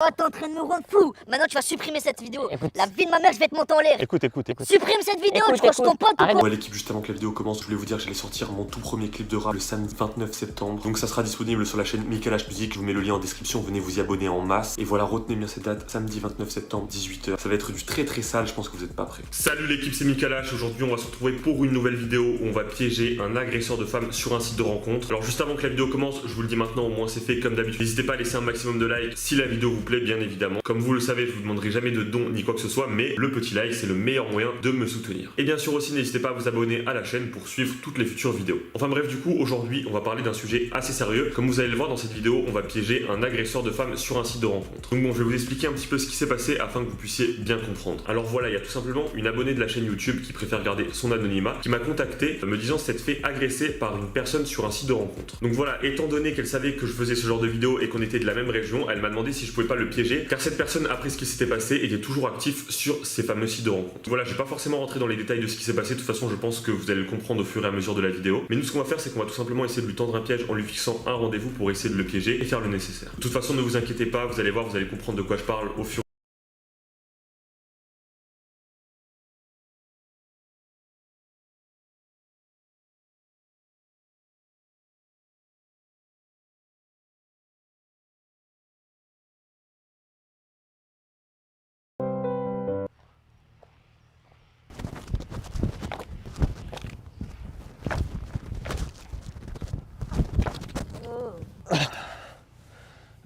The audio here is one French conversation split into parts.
Oh, t'es en train de me rendre fou. Maintenant, tu vas supprimer cette vidéo. Écoute. La vie de ma mère, je vais te monter en l'air. Écoute. Supprime cette vidéo, Écoute, tu crois que je suis ton pote ou arrête. quoi? Ouais l'équipe, juste avant que la vidéo commence, je voulais vous dire que j'allais sortir mon tout premier clip de rap le samedi 29 septembre. Donc ça sera disponible sur la chaîne Michael H Music, je vous mets le lien en description, venez vous y abonner en masse. Et voilà, retenez bien cette date, samedi 29 septembre, 18h. Ça va être du très sale, je pense que vous êtes pas prêts. Salut l'équipe, c'est Michael H. Aujourd'hui on va se retrouver pour une nouvelle vidéo où on va piéger un agresseur de femmes sur un site de rencontre. Alors juste avant que la vidéo commence, je vous le dis maintenant, au moins c'est fait comme d'habitude. N'hésitez pas à laisser un maximum de likes si la vidéo vous plaît, bien évidemment. Comme vous le savez, je vous demanderai jamais de dons ni quoi que ce soit, mais le petit like c'est le meilleur moyen de me soutenir. Et bien sûr aussi n'hésitez pas à vous abonner à la chaîne pour suivre toutes les futures vidéos. Enfin bref, du coup aujourd'hui on va parler d'un sujet assez sérieux. Comme vous allez le voir dans cette vidéo, on va piéger un agresseur de femmes sur un site de rencontre. Donc bon, je vais vous expliquer un petit peu ce qui s'est passé afin que vous puissiez bien comprendre. Alors voilà, il y a tout simplement une abonnée de la chaîne YouTube qui préfère garder son anonymat, qui m'a contacté me disant s'être fait agresser par une personne sur un site de rencontre. Donc voilà, étant donné qu'elle savait que je faisais ce genre de vidéo et qu'on était de la même région, elle m'a demandé si je pouvais pas le piéger, car cette personne, après ce qui s'était passé, était toujours actif sur ces fameux sites de rencontre. Voilà, je vais pas forcément rentrer dans les détails de ce qui s'est passé, de toute façon je pense que vous allez le comprendre au fur et à mesure de la vidéo. Mais nous ce qu'on va faire, c'est qu'on va tout simplement essayer de lui tendre un piège en lui fixant un rendez-vous pour essayer de le piéger et faire le nécessaire. De toute façon, ne vous inquiétez pas, vous allez voir, vous allez comprendre de quoi je parle au fur.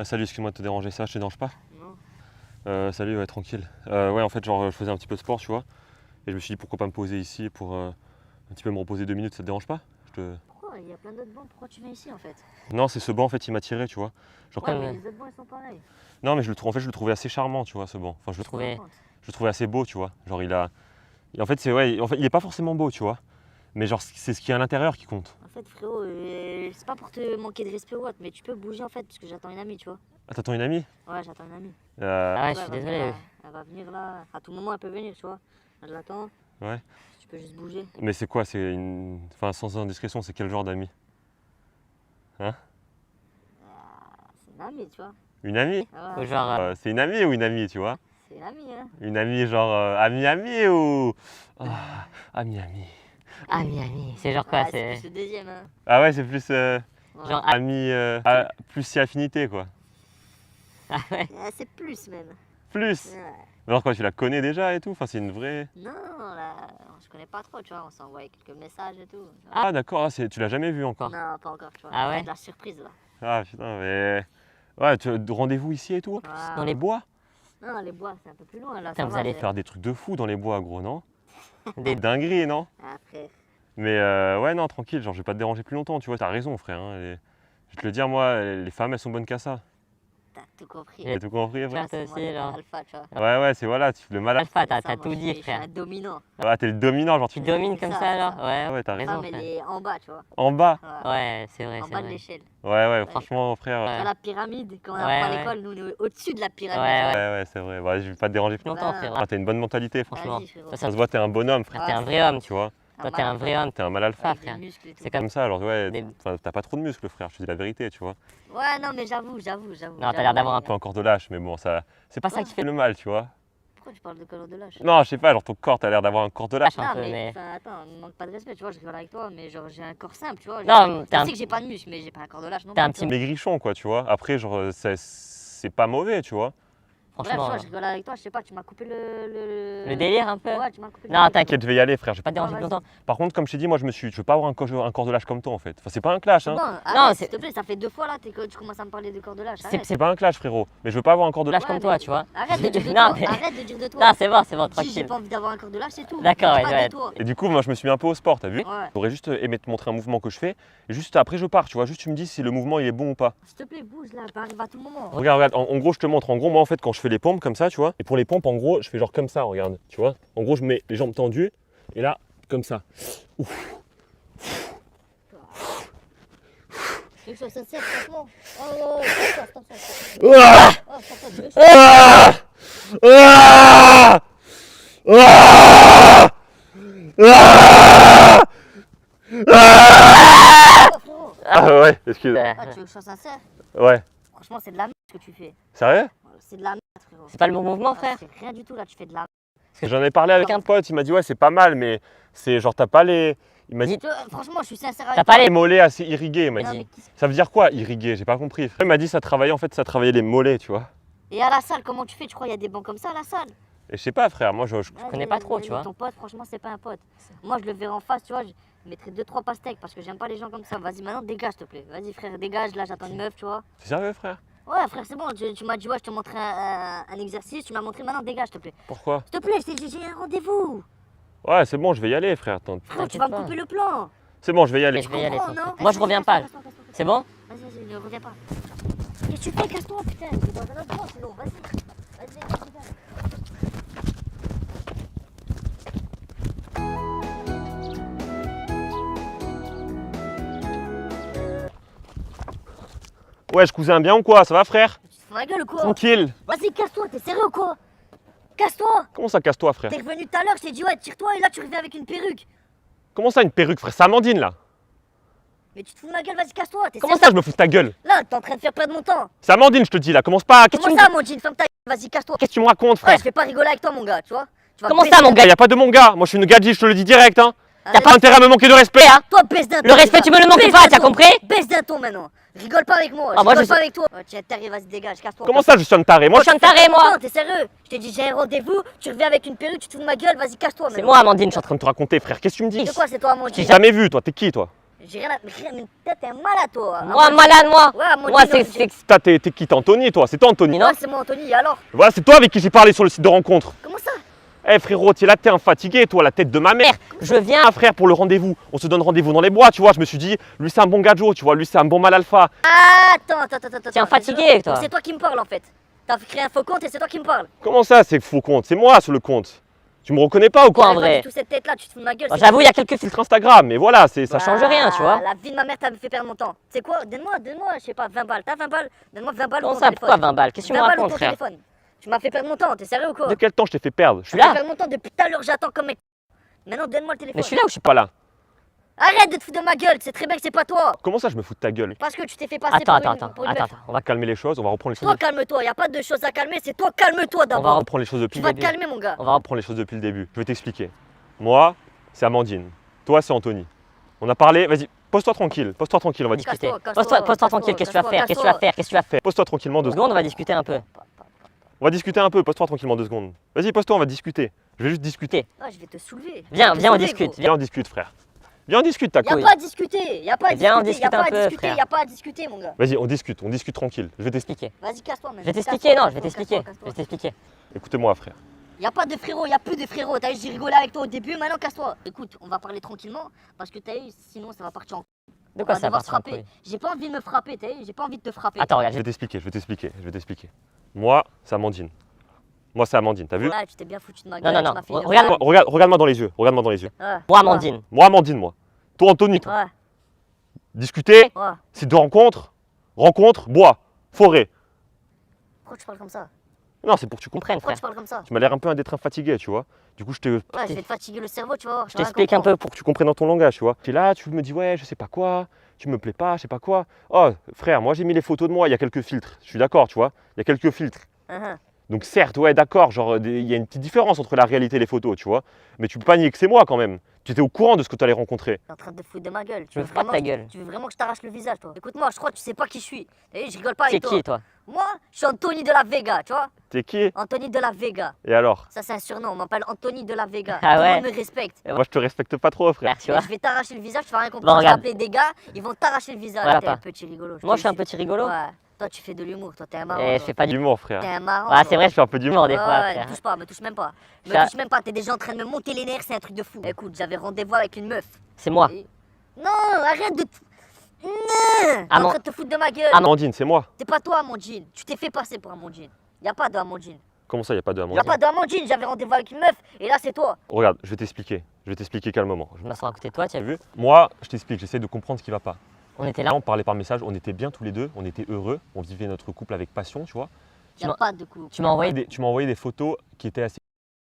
Salut, excuse-moi de te déranger, ça, je te dérange pas? Non. Salut, ouais, tranquille. Ouais, en fait, genre, je faisais un petit peu de sport, tu vois. Et je me suis dit pourquoi pas me poser ici pour un petit peu me reposer 2 minutes, ça te dérange pas? Pourquoi? Il y a plein d'autres bancs, pourquoi tu viens ici en fait? Non, c'est ce banc en fait, il m'a tiré, tu vois. Genre, Ouais, comme- mais les autres bancs ils sont pareils. Non, mais en fait, je le trouvais assez charmant, tu vois, ce banc. Enfin, je le trouvais, assez beau, tu vois. Genre, en fait, il est pas forcément beau, tu vois. Mais genre, c'est ce qu'il y a à l'intérieur qui compte. En fait, frérot, c'est pas pour te manquer de respect ou autre, mais tu peux bouger en fait, parce que j'attends une amie, tu vois. Ah, t'attends une amie? Ouais, j'attends une amie. Ah ouais, je suis elle va désolé. venir là, elle va venir là, à tout moment elle peut venir, tu vois. Je l'attends. Ouais. Tu peux juste bouger. Mais c'est quoi? C'est une. Enfin, sans indiscrétion, c'est quel genre d'ami? C'est une amie, tu vois. Une amie? Ah Ou ouais, genre, C'est une amie ou une amie, tu vois? c'est une amie, hein. Une amie, genre ami-ami ou. Ah, ami-ami. ami. C'est genre quoi? Ouais, c'est C'est plus le deuxième, hein. Ah ouais, c'est plus Ouais. genre ami. Plus si affinité, quoi. ah ouais. C'est plus même. Plus. Ouais. Alors quoi, tu la connais déjà et tout? Enfin, c'est une vraie. Non, là, on se connaît pas trop, tu vois, on s'envoie quelques messages et tout. tu vois. Ah d'accord, tu l'as jamais vu encore. Non, pas encore, tu vois. Ah ouais? C'est de la surprise là. Ah putain, mais. Ouais, rendez-vous ici et tout? Ouais. Dans les bois? Non, les bois, c'est un peu plus loin là. Putain, ça vous va, allez c'est- Faire des trucs de fou dans les bois, gros, non? Des- Dinguerie, non? Après, Mais ouais, non, tranquille, genre je vais pas te déranger plus longtemps, tu vois, t'as raison, frère. Hein, je vais te le dire, moi, les femmes, elles sont bonnes qu'à ça. t'as tout compris. Et- T'as tout compris, Ouais, frère? toi C'est aussi, moi le genre. alpha, tu vois. Ouais, c'est voilà, tu fais le malade. Alpha, t'as Ça, moi, tout je dit, suis frère. un dominant. Ouais, t'es le dominant, genre Tu tu. domines C'est comme ça, ça, c'est alors? ça. Ouais. Ouais, t'as La raison. femme, frère. elle est en bas, tu vois. En bas? Ouais, c'est vrai, En c'est bas de vrai. l'échelle. Ouais, franchement, frère. Ouais. Tu vois la pyramide, quand on Ouais, apprend à ouais. l'école, nous, on est au-dessus de la pyramide. Ouais, Ouais, c'est vrai. Ouais, je vais pas te déranger plus longtemps. Longtemps, Ah. frérot. Ah, t'as une bonne mentalité, franchement. Vas-y, frérot. Ça se voit, t'es un bonhomme, frère. Ah, t'es un vrai homme. Tu vois, Toi, t'es un vrai homme. t'es un mal alpha. Avec des frère. muscles et tout. C'est Comme ça, alors ouais, Des- t'as pas trop de muscles, frère, je te dis la vérité, tu vois. Ouais, non, mais j'avoue. Non, t'as l'air d'avoir un Pas encore de lâche, mais bon, ça, c'est pas ça Ouais. qui fait le mal, tu vois. Pourquoi tu parles de colère de lâche? Non, je sais pas, genre ton corps, t'as l'air d'avoir un corps de lâche. Un Non, peu, mais, mais- enfin, attends, ne manque pas de respect, tu vois, je rigole avec toi, mais genre, j'ai un corps simple, tu vois. Non, Je t'es un- sais que j'ai pas de muscles, mais j'ai pas un corps de lâche non T'es un plus, tu petit vois. Maigrichon, quoi, tu vois. Après, genre, c'est pas mauvais, tu vois. Bref, tu Franchement. vois, je rigole avec toi, je sais pas, tu m'as coupé Le délire un peu? Ouais, tu m'as coupé le Non, délire. t'inquiète. Ok, je vais y aller, frère. Pas te déranger Ouais, plus longtemps. Par contre, comme je t'ai dit, moi, je veux pas avoir un corps de lâche comme toi, en fait. Enfin, c'est pas un clash, hein. Bon, Non, arrête, c'est- s'il te plaît, ça fait 2 fois là, tu commences à me parler de corps de lâche. C'est- Arrête. C'est pas un clash, frérot. Mais je veux pas avoir un corps de lâche. Lâche Ouais, comme toi, mais- tu vois. Arrête de dire de Non, toi, mais- arrête de dire de toi. Non, c'est bon, Si j'ai tranquille. pas envie d'avoir un corps de lâche, c'est tout. D'accord, Je ouais, parle ouais. de toi. Et du coup, moi, je me suis mis un peu au sport, t'as vu? Ouais. J'aurais juste aimé te montrer un mouvement que je fais. Et juste après, je pars, tu vois. Juste, tu me dis si le mouvement, il est bon ou pas. S'il te plaît, bouge là, ça arrive à tout moment. Regarde, en gros, je te montre. En gros, moi, en fait, quand je fais les pompes comme ça, tu vois. Et pour les pompes, en gros, je fais genre comme ça, regarde. Tu vois. En gros, je mets les jambes tendues. Et là, comme ça. Tu veux que je sois sincère, franchement? Oh, stop. Ah Oh, stop, je veux que Ah Ah Ah Ah Oh, frérot. Ah ouais, excuse. Ah, tu veux que je sois sincère? Ouais. Franchement, c'est de la merde ce que tu fais. Sérieux? c'est de la merde, frérot. C'est pas le bon mouvement, Ah, frère. c'est rien du tout là, tu fais de la J'en ai parlé avec un pote, il m'a dit ouais c'est pas mal mais c'est genre t'as pas les... Il m'a dit merde. Franchement, je suis sincère T'as avec pas toi. les mollets assez irrigués, il m'a Non, dit. mais Ça veut dire quoi irrigué? J'ai pas compris. Il m'a dit ça travaillait en fait, ça travaillait les mollets, tu vois. Et à la salle, comment tu fais? Tu crois qu'il y a des bancs comme ça à la salle? Et je sais pas frère, moi je connais pas trop, tu vois. Ton pote, franchement, c'est pas un pote. Moi, je le verrai en face, tu vois. Je mettrai 2-3 pastèques parce que j'aime pas les gens comme ça. Vas-y, maintenant, dégage, s'il te plaît. Vas-y, frère, dégage. Là, j'attends une meuf, tu vois. T'es sérieux frère? Ouais, frère, c'est bon. Tu m'as dit, ouais, je te montrerai un exercice. Tu m'as montré, maintenant, dégage, s'il te plaît. Pourquoi? S'il te plaît, j'ai un rendez-vous. Ouais c'est bon, je vais y aller frère. Attends. Frère, tu vas me pas. couper le plan. C'est bon, je vais y aller. Mais je vais y aller. comprends, t'inquiète. non? Moi, je reviens pas. Casse-toi, casse-toi, casse-toi. C'est bon? Vas-y, ne reviens pas. Qu'est-ce que tu fais? Casse-toi, putain. C'est dans un autre banc, sinon. Vas-y. Vas-y, vas-y. Wesh cousin, bien ou quoi? Ça va frère? Tu te fous ma gueule ou quoi? Tranquille. Vas-y, casse-toi. T'es sérieux ou quoi? Casse-toi. Comment ça casse-toi frère? T'es revenu tout à l'heure, je t'ai dit ouais, tire-toi et là tu reviens avec une perruque. Comment ça une perruque frère? C'est Amandine là. Mais tu te fous de ma gueule, vas-y, casse-toi. Comment ça je me fous de ta gueule? Là, t'es en train de faire perdre mon temps. C'est Amandine je te dis là, commence pas. Qu'est-ce que tu Comment me ça, mon jean? Ferme ta gueule, vas-y, casse-toi. Qu'est-ce que tu me racontes Ouais, frère? je vais pas rigoler avec toi, mon gars, tu vois. Tu vas Comment baisser ça, mon d'un- gars? Y a pas de mon gars, moi je suis une gadji, je te le dis direct hein. T'as Arrête. pas intérêt à me manquer de respect hein. Toi, baisse d'un ton. Le respect, déjà. tu me le manques Baisse pas, d'un t'as ton. compris? Baisse d'un ton maintenant. Rigole pas avec moi. Ah, moi, rigole je pas sais- avec toi. Ouais, tiens, t'arrives, vas-y, dégage, casse-toi. Comment ça je suis un taré? Moi Je suis un taré, moi. T'es sérieux? Je t'ai dit, j'ai un rendez-vous, tu reviens avec une perruque, tu te fous de ma gueule, vas-y, casse-toi C'est maintenant. moi, Amandine. je suis en train de te raconter frère, qu'est-ce que tu me dis? C'est quoi, c'est toi, mon J'ai jean? jamais vu toi, t'es qui toi? J'ai rien à. Mais t'es un malade, toi. Moi, malade, moi. Ouais, mon Moi, jean, c'est. T'es qui? T'es Anthony toi? C'est toi Anthony? Non. Ouais, c'est moi, Anthony, alors? Voilà, c'est toi avec qui j'ai parlé sur le site de rencontre. Comment ça? Eh frérot, t'es là, t'es un fatigué, toi, la tête de ma mère. Je viens. Ah frère, pour le rendez-vous, on se donne rendez-vous dans les bois, tu vois. Je me suis dit, lui c'est un bon gadjo, tu vois, lui c'est un bon mal alpha. Attends. Tiens, fatigué, toi. C'est toi qui me parles en fait. T'as créé un faux compte et c'est toi qui me parles. Comment ça, c'est faux compte? C'est moi sur le compte. Tu me reconnais pas ou quoi? Quoi, en T'avais pas vrai? du tout cette tête là, tu te fous de ma gueule. Bon, c'est- J'avoue, il y a quelques filtres. Filtre Instagram, mais voilà, c'est ça. change rien, tu vois. La vie de ma mère t'a fait perdre mon temps. C'est quoi? Donne-moi, je sais pas, 20 balles. T'as 20 balles? Donne-moi 20 balles ou Comment ton ça? téléphone. Pourquoi 20 balles? Qu'est-ce que tu me 20 balles ou racontes, ton frère? téléphone. Tu m'as fait perdre mon temps, t'es sérieux ou quoi? De quel temps je t'ai fait perdre? Je suis Tu m'as fait là. perdre mon temps depuis tout à l'heure, j'attends comme mec. Maintenant donne-moi le téléphone. Mais je suis là ou je suis Pas là. Arrête de te foutre de ma gueule, c'est très bien que c'est pas toi. Comment ça, je me fous de ta gueule? Parce que tu t'es fait passer Attends, pour attends, pour une attends, meuf. attends. On va calmer les choses, on va reprendre les choses. Toi calme-toi, y a pas de choses à calmer, c'est toi calme-toi On va d'abord. Reprendre les choses depuis Tu le vas te début. calmer mon gars. On va Reprendre les choses depuis le début. Je vais t'expliquer. Moi, c'est Amandine. Toi, c'est Anthony. On a parlé. Vas-y, pose-toi tranquille. Pose-toi tranquille, on va discuter. discuter. Casse-toi, Pose-toi tranquille. Qu'est-ce que tu vas faire? Qu'est-ce que tu vas faire? Qu'est-ce que tu vas faire? Pose-toi tranquillement 2 Deux secondes. secondes, on va discuter un peu. On va discuter un peu. Pose-toi tranquillement 2 secondes. Vas-y, pose-toi, on va discuter. Je vais juste discuter. Ah, je vais te soulever. Viens, Je vais te viens, on soulever, discute. gros. Viens, on discute, frère. Viens, on discute, ta Y a couille. pas à discuter, y a pas à Viens, on discuter, y a discute pas un à peu, discuter, frère. y a pas à discuter mon gars. Vas-y, on discute tranquille. Je vais t'expliquer. Expliquer. Vas-y, casse-toi même. Je vais t'expliquer, non, je vais t'expliquer. Je Casse-toi, vais t'expliquer. Écoutez-moi, frère. Y a pas de frérot, y a plus de frérot. T'as vu, j'ai rigolé avec toi au début, maintenant casse-toi. Écoute, on va parler tranquillement parce que t'as eu, sinon ça va partir en. De On quoi va ça devoir va se frapper. J'ai pas envie de me frapper, t'as vu, j'ai pas envie de te frapper. Attends, regarde. Je vais t'expliquer. Moi, c'est Amandine. Moi, c'est Amandine, t'as vu? Ouais, tu t'es bien foutu de ma Non, gueule. non, tu m'as fait une regarde-moi. vanne. Regarde-moi dans les yeux. Regarde-moi dans les yeux. Ouais. Moi, Amandine. Moi, Amandine, moi. Toi, Anthony, toi. Ouais, Discuter, ouais. site de rencontre, bois, forêt. Pourquoi tu parles comme ça? Non, c'est pour que tu comprennes. Comprenne, Pourquoi frère. tu parles comme ça? Tu m'as l'air un peu d'être un fatigué, tu vois. Du coup, Ouais, je vais te fatiguer le cerveau, tu vas voir. Je t'explique un peu pour pour que tu comprennes dans ton langage, tu vois. Et là, tu me dis, ouais, je sais pas quoi, tu me plais pas, je sais pas quoi. Oh, frère, moi j'ai mis les photos de moi, il y a quelques filtres. Je suis d'accord, tu vois. Il y a quelques filtres. Donc certes, ouais, d'accord, genre, il y a une petite différence entre la réalité et les photos, tu vois. Mais tu peux pas nier que c'est moi quand même. Tu étais au courant de ce que tu allais rencontrer. T'es en train de te foutre de ma gueule. Je me frappe ta gueule. Tu veux vraiment que je t'arrache le visage, toi? Écoute-moi, je crois que tu sais pas qui je suis. T'as vu, je rigole pas C'est avec toi. qui, toi? Moi, je suis Anthony de la Vega, tu vois? T'es qui? Anthony de la Vega. Et alors? Ça, c'est un surnom. On m'appelle Anthony de la Vega. Ah Tout le ouais. monde me respecte. Moi, je te respecte pas trop, frère. Frère, tu Mais vois. je vais t'arracher le visage, tu vas rien Bon, comprendre. Je vais regarde. appeler des gars, ils vont t'arracher le visage. Voilà T'es pas. un petit rigolo. Moi, je suis un te petit rigolo. jure. Ouais. Toi, tu fais de l'humour. Toi, t'es un marrant. Eh, je toi. fais pas du. D'humour, frère. T'es un marrant. Ah, toi. c'est vrai, Je fais un peu d'humour. des Ouais, fois, ouais, frère. touche pas, me touche même pas. Me Ça- touche même pas, t'es déjà en train de me monter les nerfs, c'est un truc de fou. Écoute, j'avais rendez-vous avec une meuf. C'est moi. Et- Non, arrête de. Non, t'es Ah, en non. train de te foutre de ma gueule. Ah, non. Amandine, c'est moi. C'est pas toi, Amandine. Tu t'es fait passer pour Amandine. Y a pas de Amandine. Comment ça, y a pas de Y a Amandine? pas d'Amandine, j'avais rendez-vous avec une meuf et là c'est toi. Regarde, je vais t'expliquer calmement. Je m'assois à côté de toi, tu as T'as vu? vu? Moi, je t'explique, j'essaie de comprendre ce qui va pas. On était Là, là. on parlait par message, on était bien tous les deux, on était heureux, on vivait notre couple avec passion, tu vois. Y a m'as- pas de coup. Tu m'as envoyé. Tu m'as envoyé des photos qui étaient assez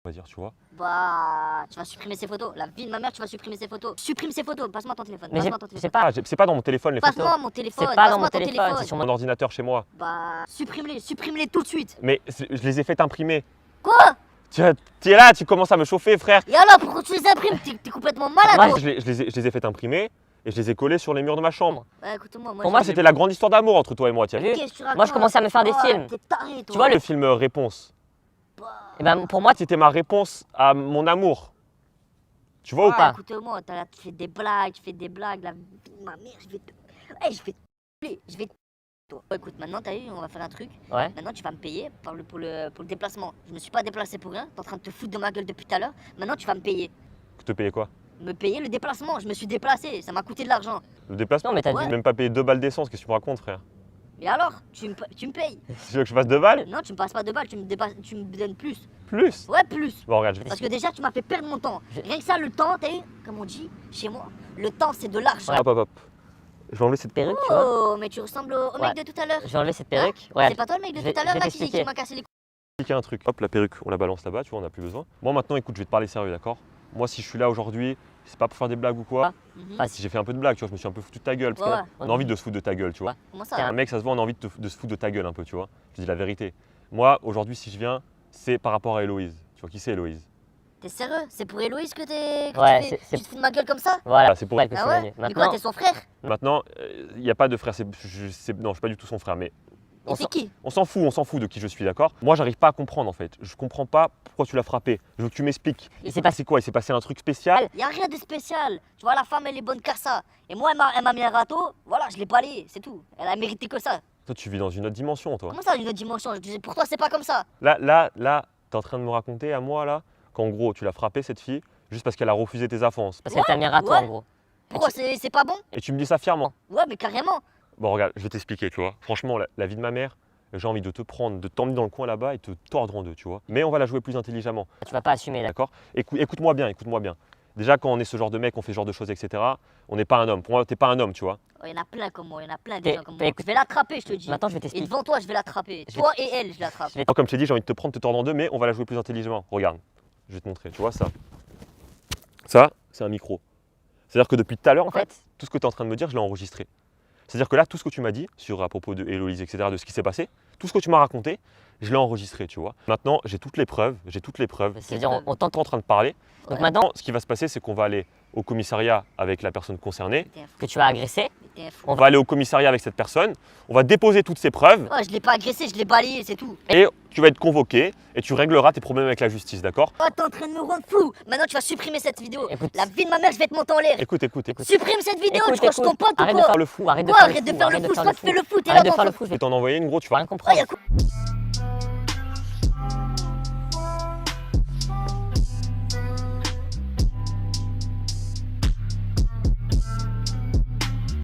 on va dire, tu vois. Bah, tu vas supprimer ces photos. La vie de ma mère, tu vas supprimer ces photos. Supprime ces photos. Passe-moi ton téléphone. Mais Passe-moi ton c'est téléphone. pas. C'est pas dans mon téléphone les photos. Passe-moi mon téléphone. C'est pas dans Passe-moi mon ton téléphone, c'est sur Mon ordinateur chez moi. Bah, supprime-les tout de suite. Mais je les ai fait imprimer. Quoi? Tu es là, tu commences à me chauffer, frère. Et alors, pourquoi tu les imprimes? T'es complètement malade. Ouais, toi. Je les ai fait imprimer et je les ai collés sur les murs de ma chambre. Ouais, écoute-moi. Pour moi, C'était la grande histoire d'amour entre toi et moi, tiens. Vu Qu'est-ce que tu racontes? Moi, je commençais à me faire des Oh, films. T'es taré, toi. Tu vois, Le film Réponse. Et ben, pour moi, C'était ma réponse à mon amour. Tu vois ou Ah, pas? écoute-moi, tu fais des blagues, la vie de ma mère, je vais te... Ouais, je vais te... Écoute, maintenant, t'as vu, on va faire un truc. ouais. Maintenant, tu vas me payer pour le déplacement. Je me suis pas déplacé pour rien, t'es en train de te foutre de ma gueule depuis tout à l'heure. Maintenant, tu vas me payer. Te payer quoi? Me payer le déplacement, je me suis déplacé, ça m'a coûté de l'argent. Le déplacement? Non, mais t'as Ouais. dit. Même pas payer 2 balles d'essence, qu'est-ce que tu me racontes, frère? Mais alors, tu me payes. Tu veux que je fasse 2 balles? Non, tu me passes pas 2 balles, tu me donnes plus. Plus? Ouais, plus. Bon, regarde, Parce que déjà, tu m'as fait perdre mon temps. Rien que ça, le temps, t'as vu, comme on dit chez moi, le temps, c'est de l'argent. hop. Je vais enlever cette Perruque, tu vois. Oh, mais tu ressembles au Ouais. mec de tout à l'heure. Je vais enlever cette perruque. C'est Regarde. pas toi le mec de Je vais- tout à je l'heure vais là t'expliquer. qui m'a cassé les couilles. expliquer un truc. Hop, la perruque, on la balance là-bas, tu vois, on n'a plus besoin. Moi maintenant, écoute, je vais te parler sérieux, d'accord? Moi, si je suis là aujourd'hui, c'est pas pour faire des blagues ou quoi. Ah, Si j'ai fait un peu de blague, tu vois, je me suis un peu foutu de ta gueule. Parce Ouais, que ouais. on a envie de se foutre de ta gueule, tu vois. Comment Tiens. ça? Un mec, ça se voit, on a envie de se foutre de ta gueule un peu, tu vois. Je dis la vérité. Moi, aujourd'hui, si je viens, c'est par rapport à Héloïse. Tu vois qui c'est Héloïse? T'es sérieux? C'est pour Héloïse que Ouais, tu te fous de ma gueule comme ça? Voilà, c'est pour elle que Ah c'est ouais? venu. Mais quoi, Maintenant, t'es son frère? Maintenant, il n'y a pas de frère. Non, je suis pas du tout son frère, mais Et c'est qui? on s'en fout de qui je suis, d'accord? Moi, j'arrive pas à comprendre en fait. Je comprends pas pourquoi tu l'as frappé. Je veux que tu m'expliques. il s'est passé. C'est quoi? Il s'est passé un truc spécial? Y a rien de spécial. Tu vois, la femme, elle est bonne qu'à ça. Et moi, elle m'a mis un râteau. Voilà, je l'ai balayé, c'est tout. Elle a mérité que ça. Toi, tu vis dans une autre dimension, toi. Comment ça, une autre dimension? Je disais, pour toi, c'est pas comme ça. Là, t'es en train de me raconter à moi, là, qu'en gros, tu l'as frappé, cette fille, juste parce qu'elle a refusé tes avances. Parce qu'elle t'a mis un râteau Ouais. en gros. Pourquoi c'est pas bon? Et tu me dis ça fièrement. Ouais, mais carrément. Bon, regarde, je vais t'expliquer, tu vois. Franchement, la vie de ma mère, j'ai envie de te prendre, de t'emmener dans le coin là-bas et te tordre en deux, tu vois. Mais on va la jouer plus intelligemment, Tu vas pas assumer là. d'accord? Écoute-moi bien, écoute-moi bien. Déjà, quand on est ce genre de mec, on fait ce genre de choses, etc., on n'est pas un homme. Pour moi, t'es pas un homme, tu vois. Il y en a plein comme moi, il y en a plein Mais- des gens comme mais moi. écoute- Je vais l'attraper, je te dis. Maintenant, je vais Et t'expliquer. devant toi, je vais l'attraper. Je vais Toi et elle, je l'attrape. Je vais- Comme je t'ai dit, j'ai envie de te prendre, te tordre en deux, mais on va la jouer plus intelligemment. Regarde, je vais te montrer, tu vois ça. Ça, c'est un micro. C'est-à-dire que depuis tout à l'heure, En fait, tout ce que tu es en train de me dire, je l'ai enregistré. C'est-à-dire que là, tout ce que tu m'as dit à propos de Héloïse, etc., de ce qui s'est passé, tout ce que tu m'as raconté, je l'ai enregistré, tu vois. Maintenant, j'ai toutes les preuves. c'est-à-dire, on tente. T'es en train de parler. Donc maintenant Ce qui va se passer, c'est qu'on va aller au commissariat avec la personne concernée. T'es un fou. que tu as agressé, T'es un fou. On va aller au commissariat avec cette personne. On va déposer toutes ces preuves. Ouais, je l'ai pas agressé, je l'ai balayé, c'est tout. Et tu vas être convoqué et tu régleras tes problèmes avec la justice, d'accord? Oh, t'es en train de me rendre fou. Maintenant, tu vas supprimer cette vidéo. Écoute. La vie de ma mère, je vais te monter en l'air. Écoute. Supprime cette vidéo, Écoute, tu crois que je suis ton pote ou arrête de quoi? faire le fou, arrête de Quoi, faire le arrête de fou, faire le arrête de fou, faire toi le tu fais le fou, t'es là Arrête de dans faire le ton... fou, Je vais t'en envoyer une, gros, tu vas vas rien comprendre. Ah, y a quoi